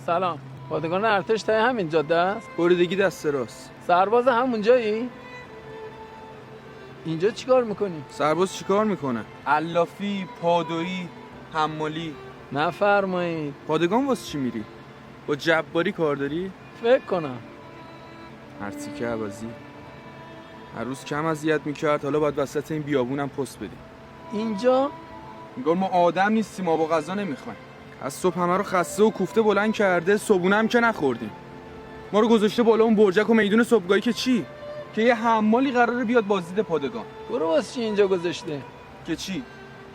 سلام. پادگان ارتش تا همین جاده است؟ بریدگی دست راست. سرباز همونجایی؟ اینجا چیکار میکنی؟ سرباز چیکار میکنه؟ علافی، پادویی، حمالی. نفرمایید. پادگان واسه چی میری؟ با جباری کار داری؟ فکر کنم. هرچی که عوضی. هر روز کم اذیت میکرد، حالا باید وسط این بیابونم پست بدیم. اینجا؟ میگم ما آدم نیستیم، ما با غذا نمیخوایم. از صبح همه رو خسته و کوفته بلند کرده، صبحونه هم که نخوردیم. ما رو گذاشته بالا اون برجک و میدون صبحگاهی که چی؟ که یه حمالی قراره بیاد بازدید پادگان. برو واسه چی اینجا گذاشته؟ که چی؟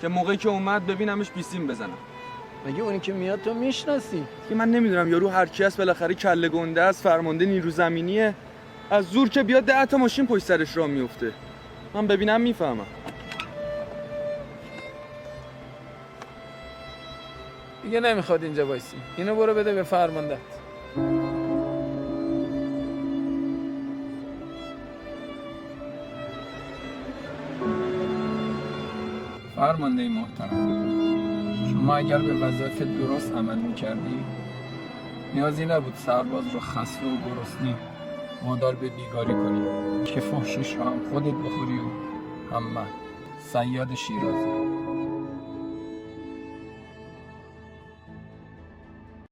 که موقعی که اومد ببینمش بیسیم بزنم. مگه اونی که میاد تو میشناسی؟ که من نمیدونم یارو هر کی است بالاخره کله گنده است، فرمانده نیرو زمینیه. از زور که بیاد 10 تا ماشین پشت سرش راه میفته. من ببینم میفهمم. دیگه نمیخواد اینجا وایسی. اینو برو بده به فرماندهت. فرمانده محترم، شما اگر به وظایف درست عمل میکردی نیازی نبود سرباز رو خسته و گرسنه وادار به بیگاری کنی که فحشش رو هم خودت بخوری و هم من. صیاد شیرازی.